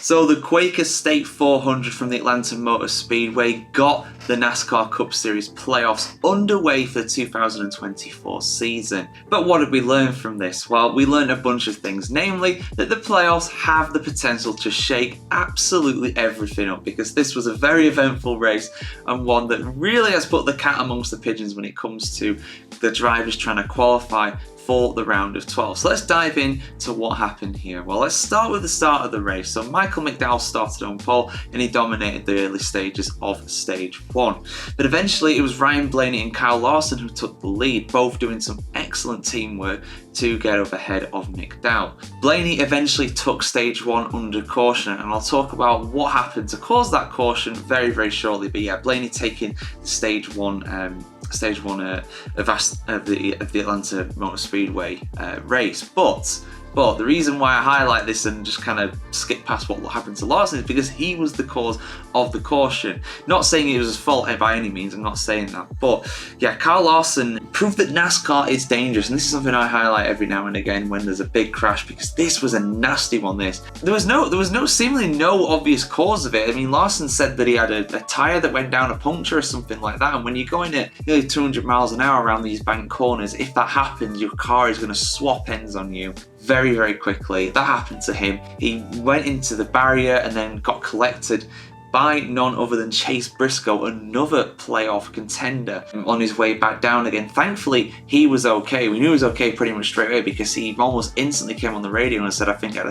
So the Quaker State 400 from the Atlanta Motor Speedway got the NASCAR Cup Series playoffs underway for the 2024 season. But what did we learn from this? Well, we learned a bunch of things, namely that the playoffs have the potential to shake absolutely everything up, because this was a very eventful race and one that really has put the cat amongst the pigeons when it comes to the drivers trying to qualify for the round of 12. So let's dive into what happened here. Well, let's start with the start of the race. So Michael McDowell started on pole and he dominated the early stages of stage 1. But eventually it was Ryan Blaney and Kyle Larson who took the lead, both doing some excellent teamwork to get up ahead of McDowell. Blaney eventually took stage 1 under caution, and I'll talk about what happened to cause that caution very, very shortly. But yeah, Blaney taking the stage 1 of the Atlanta Motor Speedway race. But the reason why I highlight this and just kind of skip past what happened to Larson is because he was the cause of the caution. Not saying it was his fault by any means, I'm not saying that. But yeah, Kyle Larson proved that NASCAR is dangerous, and this is something I highlight every now and again when there's a big crash, because this was a nasty one. There was seemingly no obvious cause of it. I mean, Larson said that he had a tyre that went down a puncture or something like that, and when you're going at nearly 200 miles an hour around these bank corners, if that happens, your car is going to swap ends on you very, very quickly. That happened to him. He went into the barrier and then got collected by none other than Chase Briscoe, another playoff contender, on his way back down again. Thankfully, he was okay. We knew he was okay pretty much straight away because he almost instantly came on the radio and said, I think I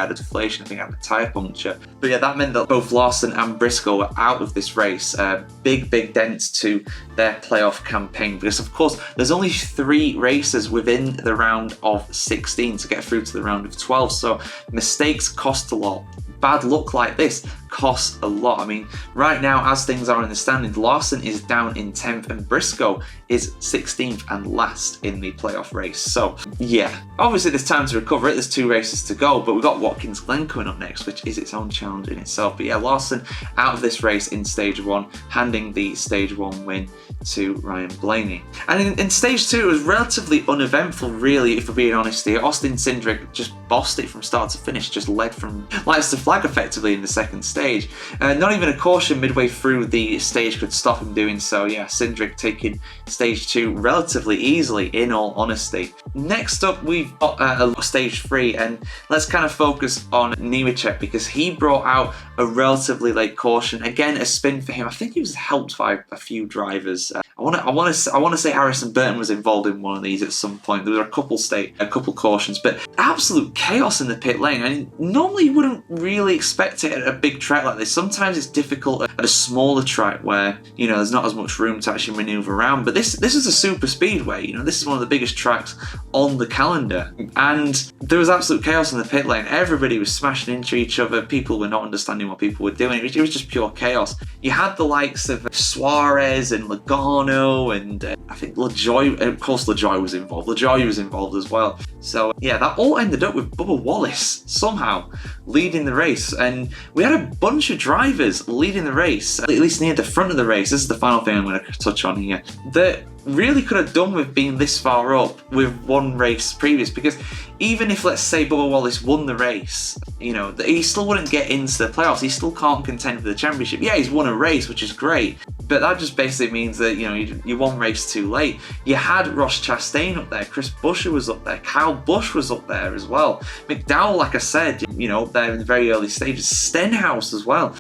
had a deflation, I think I had a tyre puncture. But yeah, that meant that both Larson and Briscoe were out of this race. Big dents to their playoff campaign, because of course, there's only 3 races within the round of 16 to get through to the round of 12, so mistakes cost a lot. Bad luck like this costs a lot. I mean, right now, as things are in the standings, Larson is down in 10th and Briscoe is 16th and last in the playoff race. So yeah, obviously there's time to recover it. There's 2 races to go, but we've got Watkins Glen coming up next, which is its own challenge in itself. But yeah, Larson out of this race in stage 1, handing the stage 1 win to Ryan Blaney. And in stage 2, it was relatively uneventful, really, if we're being honest here. Austin Cindric just bossed it from start to finish, just led from lights to flag effectively in the second stage. Not even a caution midway through the stage could stop him doing so. Yeah, Cindric taking stage 2 relatively easily, in all honesty. Next up, we've got stage 3, and let's kind of focus on Nemechek, because he brought out a relatively late caution. Again, a spin for him. I think he was helped by a few drivers. I want to say Harrison Burton was involved in one of these at some point. There were a couple cautions, but absolute chaos in the pit lane. I mean, normally you wouldn't really expect it at a big track like this. Sometimes it's difficult at a smaller track where, you know, there's not as much room to actually maneuver around. But this is a super speedway. You know, this is one of the biggest tracks on the calendar, and there was absolute chaos in the pit lane. Everybody was smashing into each other. People were not understanding what people were doing. It was just pure chaos. You had the likes of Suarez and Logano and I think LaJoy. Of course, LaJoy was involved. LaJoy was involved as well. So yeah, that all ended up with Bubba Wallace somehow leading the race, and we had a bunch of drivers leading the race, at least near the front of the race. This is the final thing I'm going to touch on here, that really could have done with being this far up with one race previous, because even if, let's say, Bubba Wallace won the race, you know, he still wouldn't get into the playoffs. He still can't contend for the championship. Yeah, he's won a race, which is great, but that just basically means that, you know, you won race too late. You had Ross Chastain up there, Chris Buescher was up there, Kyle Busch was up there as well, McDowell, like I said, you know, up there in the very early stages, Stenhouse as well.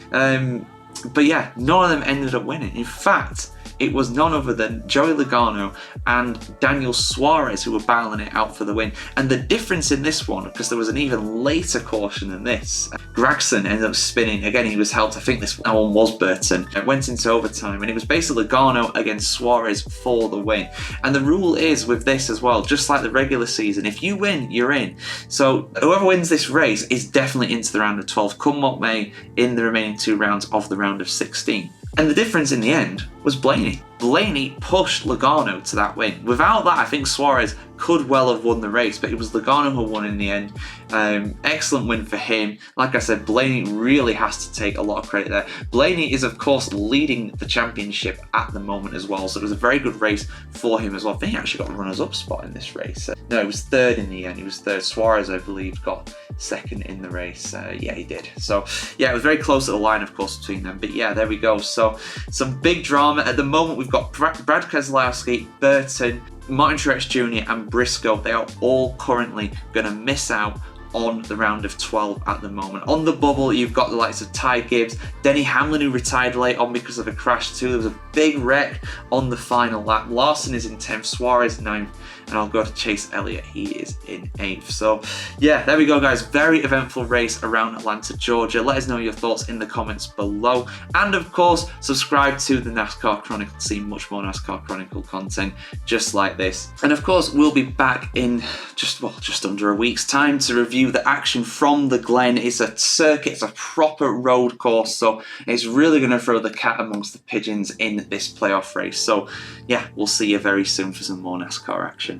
But yeah, none of them ended up winning. In fact, it was none other than Joey Logano and Daniel Suarez who were battling it out for the win. And the difference in this one, because there was an even later caution than this, Gragson ended up spinning. Again, he was helped. I think this one was Burton. It went into overtime, and it was basically Logano against Suarez for the win. And the rule is with this as well, just like the regular season, if you win, you're in. So whoever wins this race is definitely into the round of 12, come what may, in the remaining 2 rounds of the round of 16. And the difference in the end was Blaney. Blaney pushed Logano to that win. Without that, I think Suarez could well have won the race, but it was Logano who won in the end. Excellent win for him. Like I said, Blaney really has to take a lot of credit there. Blaney is, of course, leading the championship at the moment as well, so it was a very good race for him as well. I think he actually got a runners-up spot in this race. No, he was third in the end. He was third. Suarez, I believe, got second in the race. Yeah, he did. So, yeah, it was very close at the line, of course, between them. But, yeah, there we go. So, some big drama. At the moment, we've got Brad Keselowski, Burton, Martin Truex Jr. and Briscoe. They are all currently going to miss out on the round of 12 at the moment. On the bubble, you've got the likes of Ty Gibbs, Denny Hamlin, who retired late on because of a crash too. There was a big wreck on the final lap. Larson is in 10th, Suarez 9th, and I'll go to Chase Elliott. He is in 8th. So yeah, there we go, guys. Very eventful race around Atlanta, Georgia. Let us know your thoughts in the comments below. And of course, subscribe to the NASCAR Chronicle to see much more NASCAR Chronicle content just like this. And of course, we'll be back in just under a week's time to review the action from the Glen. It's a circuit, it's a proper road course, so it's really going to throw the cat amongst the pigeons in this playoff race. So yeah, we'll see you very soon for some more NASCAR action.